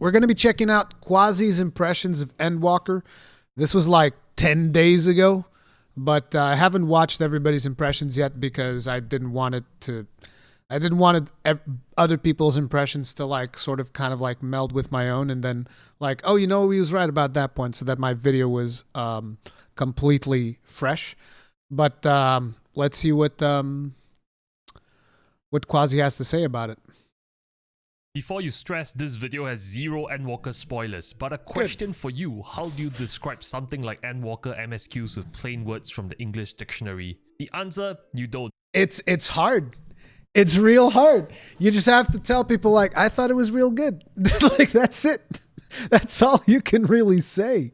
we're going to be checking out Quazii's impressions of Endwalker. This was like 10 days ago, but I haven't watched everybody's impressions yet because I didn't want other people's impressions to like sort of kind of like meld with my own, and then like, oh, you know, he was right about that point, so that my video was completely fresh. But let's see what Quazii has to say about it. Before you stress, this video has 0 Endwalker spoilers, but a question for you: how do you describe something like Endwalker MSQs with plain words from the English dictionary? The answer: you don't. It's hard. It's real hard. You just have to tell people like, I thought it was real good. Like, that's it. That's all you can really say.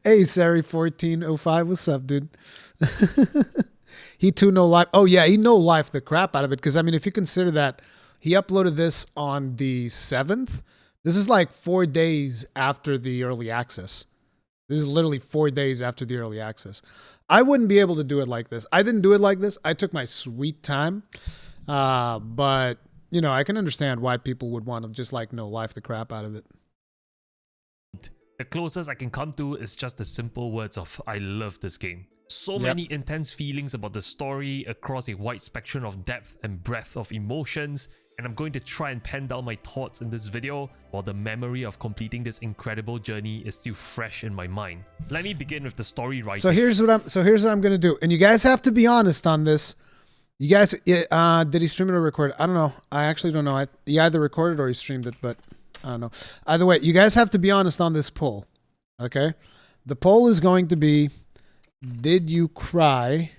Hey, Sari1405, what's up, dude? He too no life. Oh yeah, he no life the crap out of it. Because I mean, if you consider that he uploaded this on the 7th, this is like 4 days after the early access. This is literally 4 days after the early access. I wouldn't be able to do it like this. I didn't do it like this. I took my sweet time. But you know, I can understand why people would want to just like no life the crap out of it. The closest I can come to is just the simple words of I love this game. So many intense feelings about the story across a wide spectrum of depth and breadth of emotions, and I'm going to try and pen down my thoughts in this video while the memory of completing this incredible journey is still fresh in my mind. Let me begin with the story writing. So here's what I'm gonna do, and you guys have to be honest on this. You guys, did he stream it or record it? I don't know. I actually don't know. He either recorded or he streamed it, but I don't know. Either way, you guys have to be honest on this poll, okay? The poll is going to be, did you cry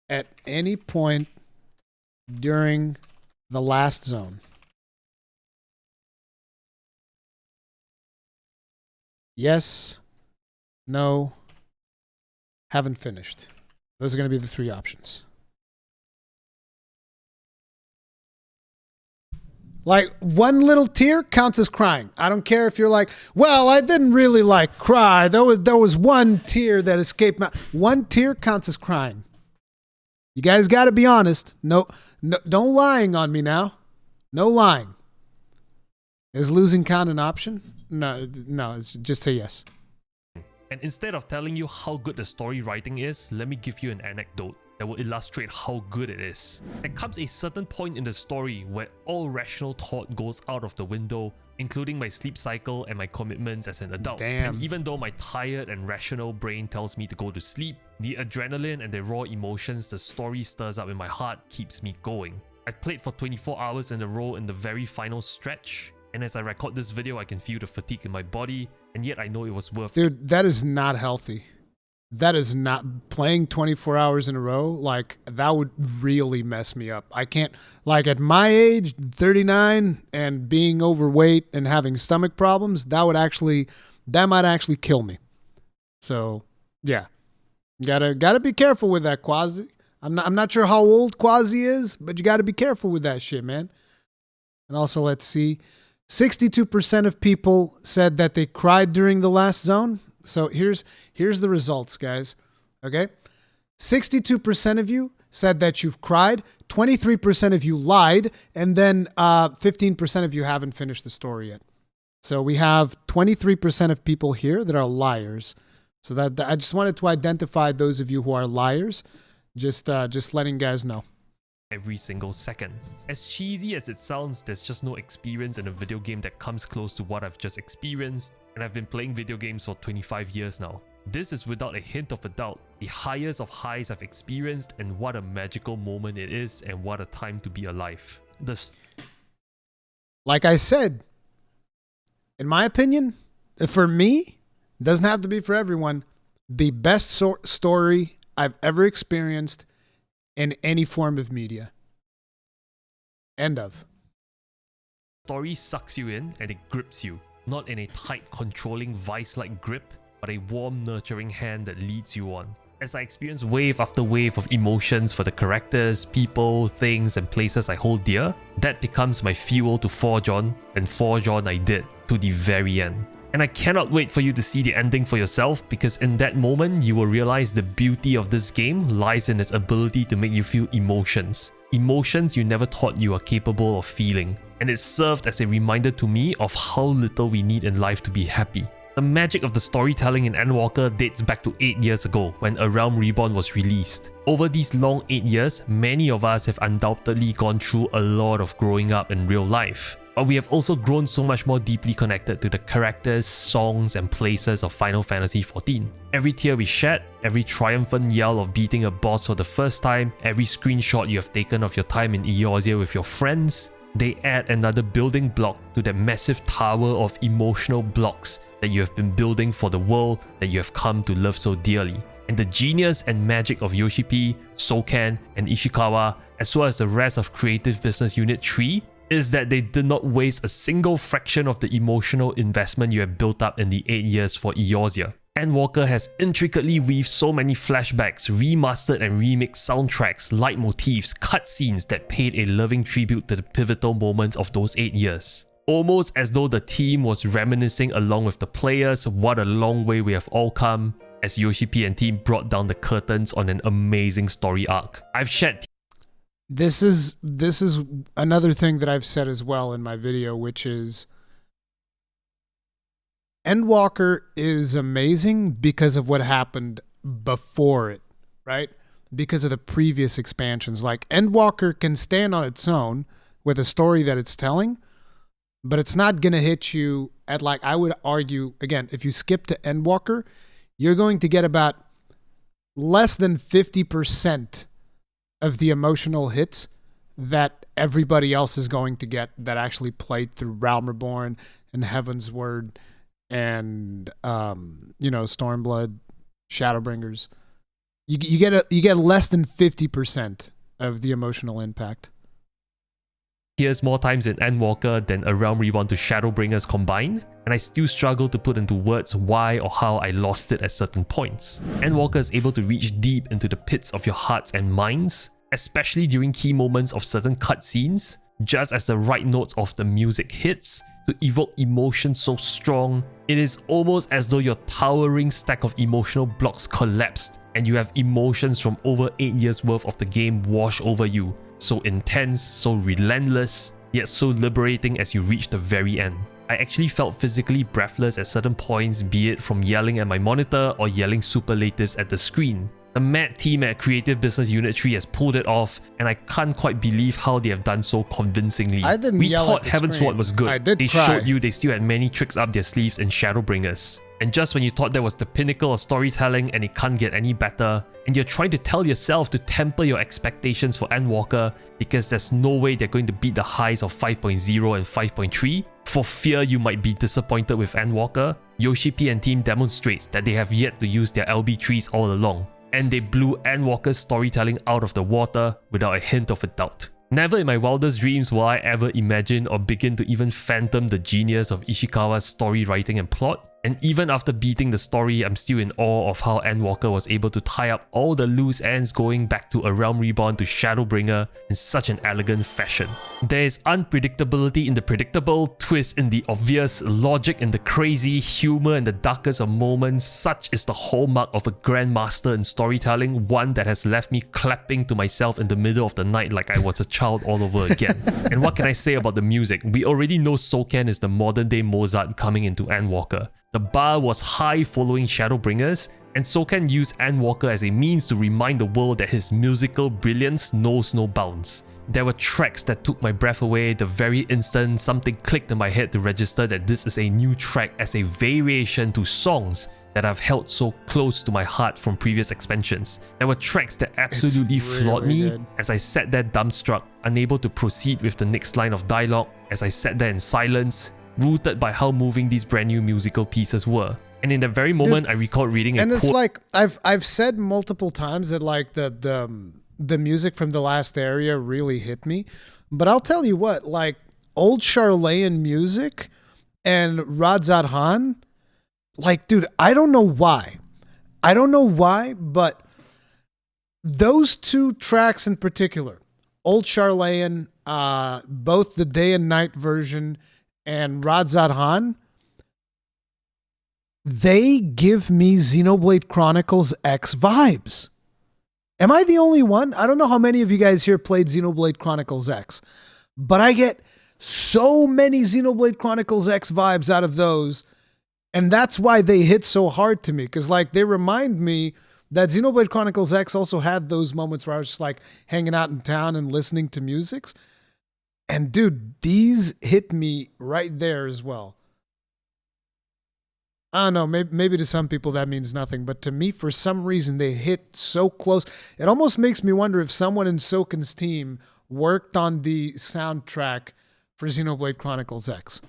at any point during the last zone? Yes, no, haven't finished. Those are going to be the 3 options. Like, one little tear counts as crying. I don't care if you're like, well, I didn't really like cry. There was one tear that escaped my... One tear counts as crying. You guys got to be honest. No, don't lying on me now. No lying. Is losing count an option? No, it's just say yes. And instead of telling you how good the story writing is, let me give you an anecdote that will illustrate how good it is. There comes a certain point in the story where all rational thought goes out of the window, including my sleep cycle and my commitments as an adult. Damn. And even though my tired and rational brain tells me to go to sleep, the adrenaline and the raw emotions the story stirs up in my heart keeps me going. I played for 24 hours in a row in the very final stretch, and as I record this video I can feel the fatigue in my body, and yet I know it was worth it. Dude, that is not healthy. That is not playing 24 hours in a row. Like, that would really mess me up. I can't, like, at my age, 39, and being overweight and having stomach problems, that might actually kill me. So, yeah, gotta be careful with that, Quazii. I'm not sure how old Quazii is, but you gotta be careful with that shit, man. And also, let's see, 62% of people said that they cried during the last zone. So here's the results, guys. Okay? 62% of you said that you've cried, 23% of you lied, and then 15% of you haven't finished the story yet. So we have 23% of people here that are liars. So that I just wanted to identify those of you who are liars, just letting guys know. Every single second. As cheesy as it sounds, there's just no experience in a video game that comes close to what I've just experienced, and I've been playing video games for 25 years now. This is without a hint of a doubt the highest of highs I've experienced, and what a magical moment it is, and what a time to be alive. Like I said, in my opinion, for me, it doesn't have to be for everyone, the best story I've ever experienced in any form of media. End of. Story sucks you in and it grips you, not in a tight, controlling, vice-like grip, but a warm, nurturing hand that leads you on. As I experience wave after wave of emotions for the characters, people, things, and places I hold dear, that becomes my fuel to forge on, and forge on I did, to the very end. And I cannot wait for you to see the ending for yourself, because in that moment you will realize the beauty of this game lies in its ability to make you feel emotions. Emotions you never thought you were capable of feeling. and it served as a reminder to me of how little we need in life to be happy. The magic of the storytelling in Endwalker dates back to 8 years ago when A Realm Reborn was released. Over these long 8 years, many of us have undoubtedly gone through a lot of growing up in real life. But we have also grown so much more deeply connected to the characters, songs, and places of Final Fantasy XIV. Every tear we shed, every triumphant yell of beating a boss for the first time, every screenshot you have taken of your time in Eorzea with your friends, they add another building block to that massive tower of emotional blocks that you have been building for the world that you have come to love so dearly. And the genius and magic of Yoshi P, Soken, and Ishikawa, as well as the rest of Creative Business Unit 3, is that they did not waste a single fraction of the emotional investment you have built up in the 8 years for Eorzea. Endwalker has intricately weaved so many flashbacks, remastered and remixed soundtracks, leitmotifs, cutscenes that paid a loving tribute to the pivotal moments of those 8 years. Almost as though the team was reminiscing along with the players what a long way we have all come as Yoshi P and team brought down the curtains on an amazing story arc. I've shed This is another thing that I've said as well in my video, which is Endwalker is amazing because of what happened before it, right? Because of the previous expansions. Like, Endwalker can stand on its own with a story that it's telling, but it's not going to hit you at, like, I would argue, again, if you skip to Endwalker, you're going to get about less than 50% of the emotional hits that everybody else is going to get that actually played through Realm Reborn and Heaven's Word and Stormblood, Shadowbringers. You get less than 50% of the emotional impact. Here's more times in Endwalker than A Realm Reborn to Shadowbringers combined, and I still struggle to put into words why or how I lost it at certain points. Endwalker is able to reach deep into the pits of your hearts and minds, especially during key moments of certain cutscenes, just as the right notes of the music hits, to evoke emotion so strong, it is almost as though your towering stack of emotional blocks collapsed and you have emotions from over 8 years worth of the game wash over you. So intense, so relentless, yet so liberating as you reach the very end. I actually felt physically breathless at certain points, be it from yelling at my monitor or yelling superlatives at the screen. The mad team at Creative Business Unit 3 has pulled it off, and I can't quite believe how they have done so convincingly. I didn't We yell thought at the Heaven's screen. Ward was good. I did They cry. showed you they still had many tricks up their sleeves in Shadowbringers. And just when you thought that was the pinnacle of storytelling and it can't get any better, and you're trying to tell yourself to temper your expectations for Endwalker because there's no way they're going to beat the highs of 5.0 and 5.3, for fear you might be disappointed with Endwalker, Yoshi P and team demonstrates that they have yet to use their LB3s all along, and they blew Endwalker's storytelling out of the water without a hint of a doubt. Never in my wildest dreams will I ever imagine or begin to even fathom the genius of Ishikawa's story writing and plot, and even after beating the story, I'm still in awe of how Endwalker was able to tie up all the loose ends going back to A Realm Reborn to Shadowbringer in such an elegant fashion. There is unpredictability in the predictable, twist in the obvious, logic in the crazy, humor in the darkest of moments. Such is the hallmark of a grandmaster in storytelling, one that has left me clapping to myself in the middle of the night like I was a child all over again. And what can I say about the music? We already know Soken is the modern day Mozart coming into Endwalker. The bar was high following Shadowbringers, and Soken used Endwalker as a means to remind the world that his musical brilliance knows no bounds. There were tracks that took my breath away the very instant something clicked in my head to register that this is a new track as a variation to songs that I've held so close to my heart from previous expansions. There were tracks that absolutely floored me good. as I sat there dumbstruck, unable to proceed with the next line of dialogue, as I sat there in silence, rooted by how moving these brand new musical pieces were. And in that very moment, I recalled reading a And it's quote. like I've said multiple times that like the music from the last area really hit me, but I'll tell you what, like old Charlean music and Radzat Han, like dude, I don't know why, but those two tracks in particular, old Charlean, both the day and night version and Radzat Han, they give me Xenoblade Chronicles X vibes. Am I the only one? I don't know how many of you guys here played Xenoblade Chronicles X, but I get so many Xenoblade Chronicles X vibes out of those. And that's why they hit so hard to me. Because like they remind me that Xenoblade Chronicles X also had those moments where I was just like hanging out in town and listening to musics. And dude, these hit me right there as well. I don't know, maybe to some people that means nothing, but to me, for some reason, they hit so close. It almost makes me wonder if someone in Soken's team worked on the soundtrack for Xenoblade Chronicles X.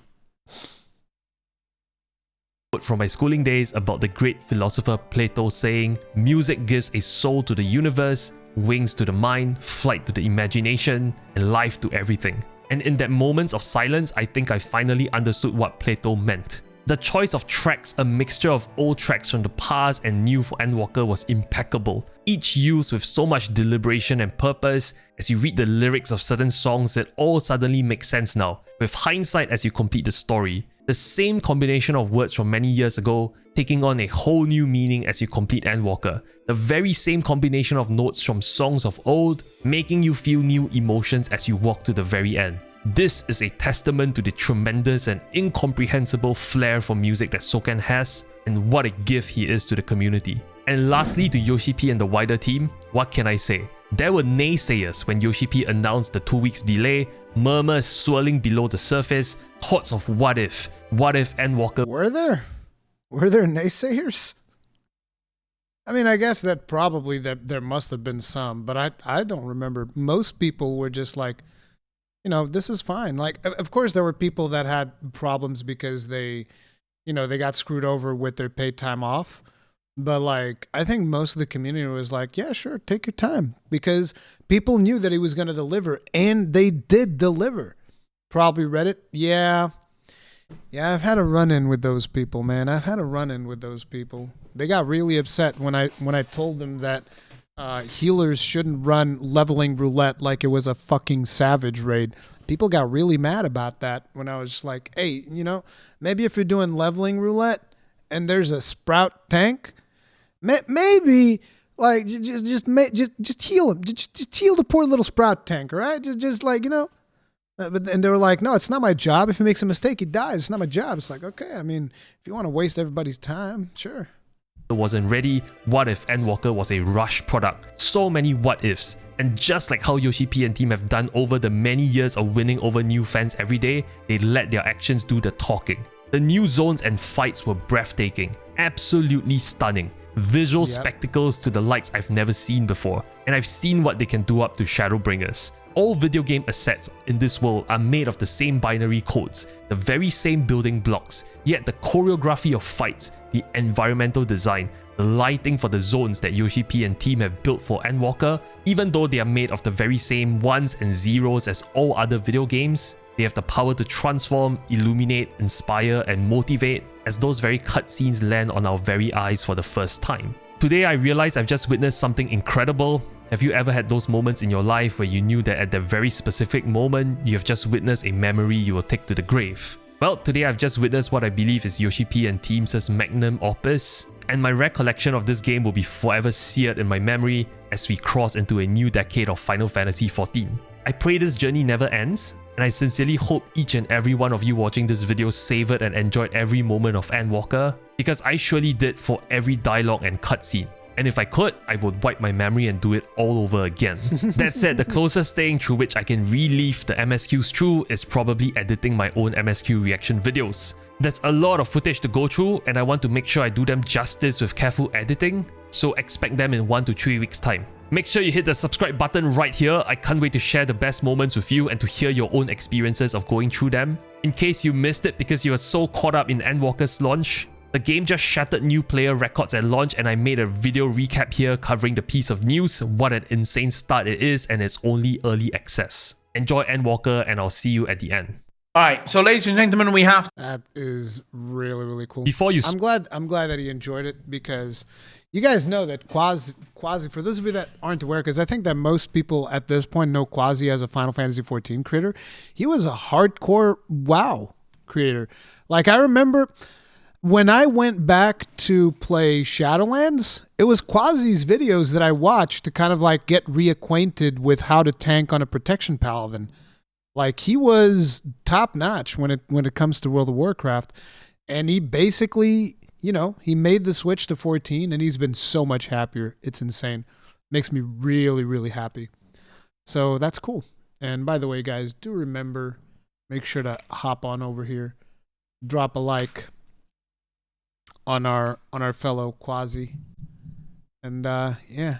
From my schooling days about the great philosopher Plato saying, music gives a soul to the universe, wings to the mind, flight to the imagination, and life to everything. And in that moments of silence, I think I finally understood what Plato meant. The choice of tracks, a mixture of old tracks from the past and new for Endwalker, was impeccable. Each used with so much deliberation and purpose. As you read the lyrics of certain songs, it all suddenly makes sense now, with hindsight as you complete the story. The same combination of words from many years ago, taking on a whole new meaning as you complete Endwalker. The very same combination of notes from songs of old, making you feel new emotions as you walk to the very end. This is a testament to the tremendous and incomprehensible flair for music that Soken has, and what a gift he is to the community. And lastly, to Yoshi P and the wider team, what can I say? There were naysayers when Yoshi P announced the 2 weeks delay, murmurs swirling below the surface, thoughts of what if Endwalker... Were there naysayers? I mean, I guess that probably there must have been some, but I don't remember. Most people were just like, you know, this is fine. Like, of course, there were people that had problems because they got screwed over with their paid time off. But like, I think most of the community was like, yeah, sure, take your time. Because people knew that he was going to deliver, and they did deliver. Probably Reddit, yeah, I've had a run-in with those people, man. I've had a run-in with those people. They got really upset when I told them that healers shouldn't run leveling roulette like it was a fucking savage raid. People got really mad about that when I was just like, hey, you know, maybe if you're doing leveling roulette and there's a sprout tank, maybe like just heal him. Just heal the poor little sprout tank, all right? Just like, you know. And they were like, no, it's not my job. If he makes a mistake, he dies. It's not my job. It's like, okay, I mean, if you want to waste everybody's time, sure. Wasn't ready. What if Endwalker was a rush product? So many what ifs. And just like how Yoshi P and team have done over the many years of winning over new fans every day, they let their actions do the talking. The new zones and fights were breathtaking, absolutely stunning. Visual spectacles to the likes I've never seen before, and I've seen what they can do up to Shadowbringers. All video game assets in this world are made of the same binary codes, the very same building blocks, yet the choreography of fights, the environmental design, the lighting for the zones that Yoshi P and team have built for Endwalker, even though they are made of the very same ones and zeros as all other video games, they have the power to transform, illuminate, inspire, and motivate as those very cutscenes land on our very eyes for the first time. Today I realize I've just witnessed something incredible. Have you ever had those moments in your life where you knew that at that very specific moment, you have just witnessed a memory you will take to the grave? Well, today I've just witnessed what I believe is Yoshi P and team's magnum opus, and my recollection of this game will be forever seared in my memory as we cross into a new decade of Final Fantasy XIV. I pray this journey never ends, and I sincerely hope each and every one of you watching this video savoured and enjoyed every moment of Endwalker, because I surely did for every dialogue and cutscene. And if I could, I would wipe my memory and do it all over again. That said, the closest thing through which I can relive the MSQs through is probably editing my own MSQ reaction videos. There's a lot of footage to go through, and I want to make sure I do them justice with careful editing, so expect them in 1 to 3 weeks time. Make sure you hit the subscribe button right here. I can't wait to share the best moments with you and to hear your own experiences of going through them. In case you missed it because you were so caught up in Endwalker's launch, the game just shattered new player records at launch, and I made a video recap here covering the piece of news, what an insane start it is, and it's only early access. Enjoy Endwalker, and I'll see you at the end. Alright, so ladies and gentlemen, we have... That is really, really cool. Before you... I'm glad that he enjoyed it, because you guys know that Quazii, for those of you that aren't aware, because I think that most people at this point know Quazii as a Final Fantasy XIV creator, he was a hardcore WoW creator. Like, I remember... when I went back to play Shadowlands, it was Quazii's videos that I watched to kind of like get reacquainted with how to tank on a protection paladin. Like he was top notch when it comes to World of Warcraft, and he basically, he made the switch to 14, and he's been so much happier. It's insane. Makes me really, really happy. So that's cool. And by the way, guys, do remember, make sure to hop on over here, drop a like on our fellow Quazii, and yeah,